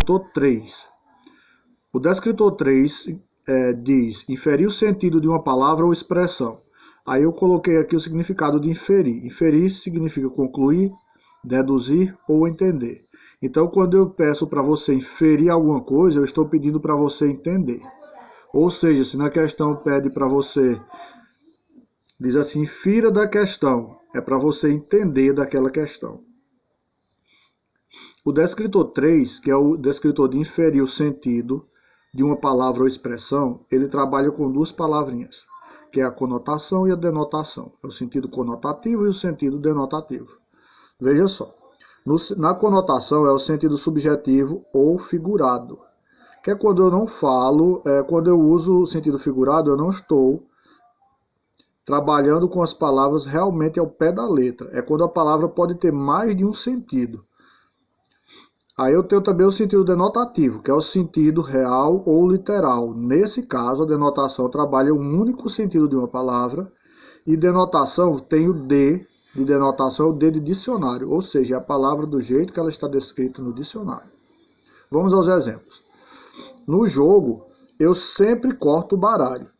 descritor 3. O descritor 3 diz inferir o sentido de uma palavra ou expressão. Aí eu coloquei aqui o significado de inferir. Inferir significa concluir, deduzir ou entender. Então, quando eu peço para você inferir alguma coisa, eu estou pedindo para você entender. Ou seja, se na questão pede para você, diz assim, infira da questão, é para você entender daquela questão. O descritor 3, que é o descritor de inferir o sentido de uma palavra ou expressão, ele trabalha com duas palavrinhas, que é a conotação e a denotação. É o sentido conotativo e o sentido denotativo. Veja só, na conotação é o sentido subjetivo ou figurado, que é quando eu não falo, quando eu uso o sentido figurado, eu não estou trabalhando com as palavras realmente ao pé da letra. É quando a palavra pode ter mais de um sentido. Aí eu tenho também o sentido denotativo, que é o sentido real ou literal. Nesse caso, a denotação trabalha um único sentido de uma palavra, e denotação tem o D de denotação, o D de dicionário, ou seja, é a palavra do jeito que ela está descrita no dicionário. Vamos aos exemplos. No jogo, eu sempre corto o baralho.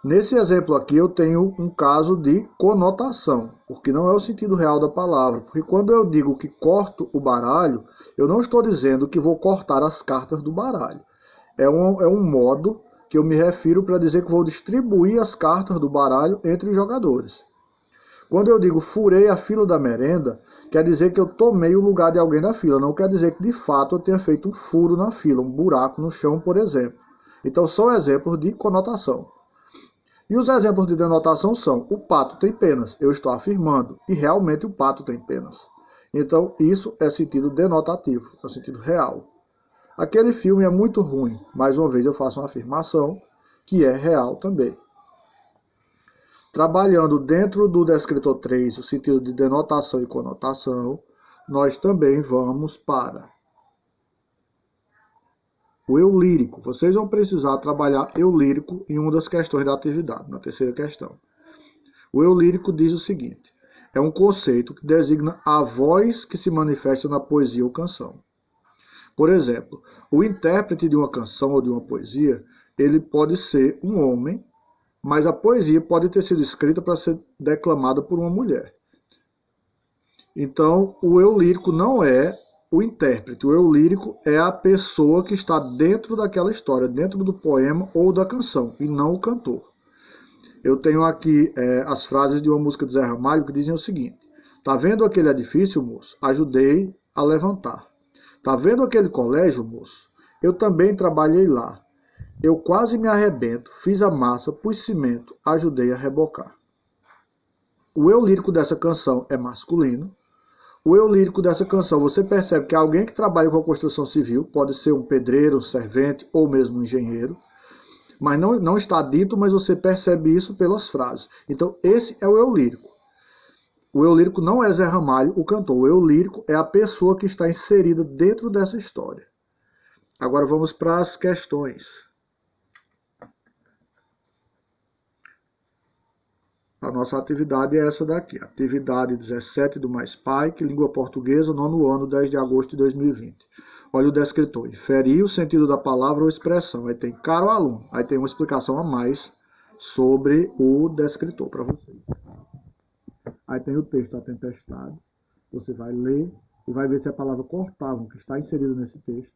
Nesse exemplo aqui eu tenho um caso de conotação, porque não é o sentido real da palavra. Porque quando eu digo que corto o baralho, eu não estou dizendo que vou cortar as cartas do baralho. É um modo que eu me refiro para dizer que vou distribuir as cartas do baralho entre os jogadores. Quando eu digo furei a fila da merenda, quer dizer que eu tomei o lugar de alguém na fila. Não quer dizer que de fato eu tenha feito um furo na fila, um buraco no chão, por exemplo. Então são exemplos de conotação. E os exemplos de denotação são: o pato tem penas, eu estou afirmando, e realmente o pato tem penas. Então isso é sentido denotativo, é sentido real. Aquele filme é muito ruim, mais uma vez eu faço uma afirmação que é real também. Trabalhando dentro do descritor 3 o sentido de denotação e conotação, nós também vamos para o eu lírico. Vocês vão precisar trabalhar eu lírico em uma das questões da atividade, na terceira questão. O eu lírico diz o seguinte: é um conceito que designa a voz que se manifesta na poesia ou canção. Por exemplo, o intérprete de uma canção ou de uma poesia, ele pode ser um homem, mas a poesia pode ter sido escrita para ser declamada por uma mulher. Então, o eu lírico não é o intérprete. O eu lírico é a pessoa que está dentro daquela história, dentro do poema ou da canção, e não o cantor. Eu tenho aqui as frases de uma música de Zé Ramalho que dizem o seguinte: tá vendo aquele edifício, moço? Ajudei a levantar. Tá vendo aquele colégio, moço? Eu também trabalhei lá. Eu quase me arrebento, fiz a massa, pus cimento, ajudei a rebocar. O eu lírico dessa canção é masculino. O eu lírico dessa canção, você percebe que é alguém que trabalha com a construção civil, pode ser um pedreiro, um servente ou mesmo um engenheiro, mas não está dito, mas você percebe isso pelas frases. Então esse é o eu lírico. O eu lírico não é Zé Ramalho, o cantor. O eu lírico é a pessoa que está inserida dentro dessa história. Agora vamos para as questões. A nossa atividade é essa daqui, atividade 17 do Mais Paic, língua portuguesa, 9º ano, 10 de agosto de 2020. Olha o descritor, inferir o sentido da palavra ou expressão. Aí tem caro aluno, aí tem uma explicação a mais sobre o descritor para vocês. Aí tem o texto A Tempestade, você vai ler e vai ver se a palavra cortavam, que está inserida nesse texto,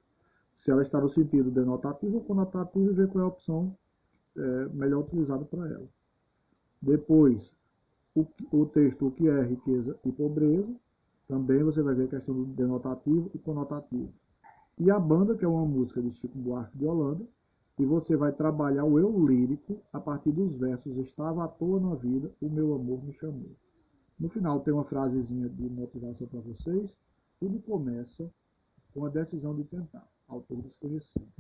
se ela está no sentido denotativo ou conotativo, e ver qual é a opção melhor utilizada para ela. Depois, o texto O que é riqueza e pobreza, também você vai ver a questão do denotativo e conotativo. E a banda, que é uma música de Chico Buarque de Holanda, e você vai trabalhar o eu lírico a partir dos versos Estava à toa na vida, o meu amor me chamou. No final tem uma frasezinha de motivação para vocês. Tudo começa com a decisão de tentar, autor desconhecido.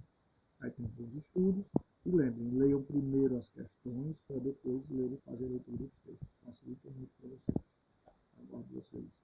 Aí tem bons estudos. E lembrem, leiam primeiro as questões para depois lerem e fazer a leitura dos textos. Facilita muito para vocês. Aguardo vocês.